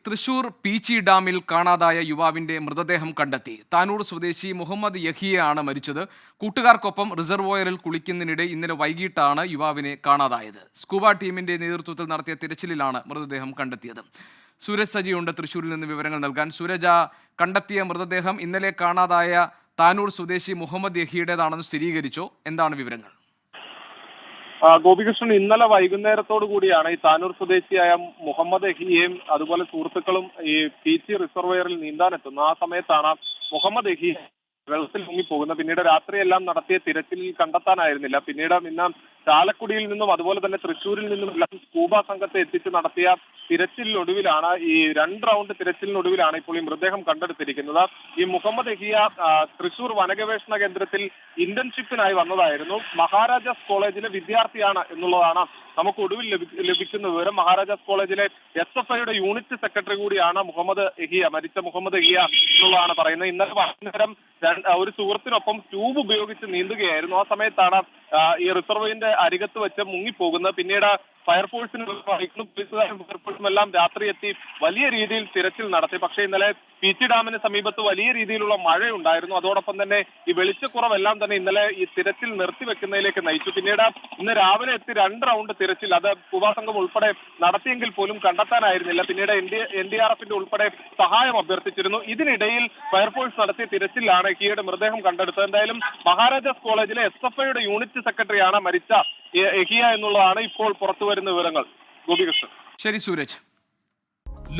തൃശൂർ പീച്ചി ഡാമിൽ കാണാതായ യുവാവിന്റെ മൃതദേഹം കണ്ടെത്തി. താനൂർ സ്വദേശി മുഹമ്മദ് യഹിയയാണ് മരിച്ചത്. കൂട്ടുകാർക്കൊപ്പം റിസർവോയറിൽ കുളിക്കുന്നതിനിടെ ഇന്നലെ വൈകിട്ടാണ് യുവാവിനെ കാണാതായത്. സ്കൂബ ടീമിന്റെ നേതൃത്വത്തിൽ നടത്തിയ തിരച്ചിലിലാണ് മൃതദേഹം കണ്ടെത്തിയത്. സൂരജ് സജിയുണ്ട് തൃശൂരിൽ നിന്ന് വിവരങ്ങൾ നൽകാൻ. സൂരജ, കണ്ടെത്തിയ മൃതദേഹം ഇന്നലെ കാണാതായ താനൂർ സ്വദേശി മുഹമ്മദ് യഹിയുടേതാണെന്ന് സ്ഥിരീകരിച്ചോ? എന്താണ് വിവരങ്ങൾ? ഗോപികൃഷ്ണൻ, ഇന്നലെ വൈകുന്നേരത്തോടു കൂടിയാണ് ഈ താനൂർ സ്വദേശിയായ മുഹമ്മദ് യഹിയയും അതുപോലെ സുഹൃത്തുക്കളും ഈ പീച്ചി റിസർവോയറിൽ നീന്താനെത്തുന്നത്. ആ സമയത്താണ് മുഹമ്മദ് യഹിയ വെള്ളത്തിൽ മുങ്ങിപ്പോകുന്നത്. പിന്നീട് രാത്രിയെല്ലാം നടത്തിയ തിരച്ചിലിൽ കണ്ടെത്താനായിരുന്നില്ല. പിന്നീട് ഇന്ന് ചാലക്കുടിയിൽ നിന്നും അതുപോലെ തന്നെ തൃശ്ശൂരിൽ നിന്നും എല്ലാം സ്കൂബ സംഘത്തെ എത്തിച്ച് നടത്തിയ തിരച്ചിലിനൊടുവിലാണ് ഈ 2 റൗണ്ട് തിരച്ചിലിനൊടുവിലാണ് ഇപ്പോൾ ഈ മൃതദേഹം കണ്ടെടുത്തിരിക്കുന്നത്. ഈ മുഹമ്മദ് യഹിയ തൃശൂർ വനഗവേഷണ കേന്ദ്രത്തിൽ ഇന്റേൺഷിപ്പിനായി വന്നതായിരുന്നു. മഹാരാജാസ് കോളേജിലെ വിദ്യാർത്ഥിയാണ് എന്നുള്ളതാണ് നമുക്ക് ഒടുവിൽ ലഭിക്കുന്ന വിവരം. മഹാരാജാസ് കോളേജിലെ SFIയുടെ യൂണിറ്റ് സെക്രട്ടറി കൂടിയാണ് മുഹമ്മദ് യഹിയ, മരിച്ച മുഹമ്മദ് യഹിയ എന്നുള്ളതാണ് പറയുന്നത്. ഇന്നലെ വൈകുന്നേരം ഒരു സുഹൃത്തിനൊപ്പം ട്യൂബ് ഉപയോഗിച്ച് നീന്തുകയായിരുന്നു. ആ സമയത്താണ് ഈ റിസർവോയറിന്റെ അരികത്ത് വെച്ച് മുങ്ങിപ്പോകുന്നത്. പിന്നീട് ഫയർഫോഴ്സിന് പോലീസുകാരും ഫയർഫോഴ്സും എല്ലാം രാത്രി എത്തി വലിയ രീതിയിൽ തിരച്ചിൽ നടത്തി. പക്ഷേ ഇന്നലെ പീച്ചി ഡാമിന് സമീപത്ത് വലിയ രീതിയിലുള്ള മഴയുണ്ടായിരുന്നു. അതോടൊപ്പം തന്നെ ഈ വെളിച്ചക്കുറവെല്ലാം തന്നെ ഇന്നലെ ഈ തിരച്ചിൽ നിർത്തിവെക്കുന്നതിലേക്ക് നയിച്ചു. പിന്നീട് ഇന്ന് രാവിലെ എത്തി 2 റൗണ്ട് തിരച്ചിൽ അത് സ്കൂബ സംഘം ഉൾപ്പെടെ നടത്തിയെങ്കിൽ പോലും കണ്ടെത്താനായിരുന്നില്ല. പിന്നീട് NDRFന്റെ ഉൾപ്പെടെ സഹായം അഭ്യർത്ഥിച്ചിരുന്നു. ഇതിനിടയിൽ ഫയർഫോഴ്സ് നടത്തിയ തിരച്ചിലാണ് യഹിയയുടെ മൃതദേഹം കണ്ടെടുത്തത്. എന്തായാലും മഹാരാജാസ് കോളേജിലെ SFIയുടെ യൂണിറ്റ് സെക്രട്ടറിയാണ് മരിച്ച യഹിയ എന്നുള്ളതാണ് ഇപ്പോൾ പുറത്തു വരുന്ന വിവരങ്ങൾ. ഗോപികൃഷ്ണൻ. ശരി സൂരജ്.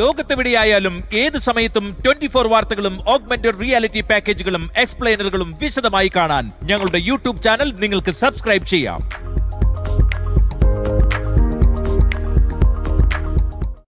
ലോകത്തെവിടെയായാലും ഏത് സമയത്തും 24 വാർത്തകളും ഓഗ്മെന്റഡ് റിയാലിറ്റി പാക്കേജുകളും എക്സ്പ്ലെയിനറുകളും വിശദമായി കാണാൻ ഞങ്ങളുടെ യൂട്യൂബ് ചാനൽ നിങ്ങൾക്ക് സബ്സ്ക്രൈബ് ചെയ്യാം.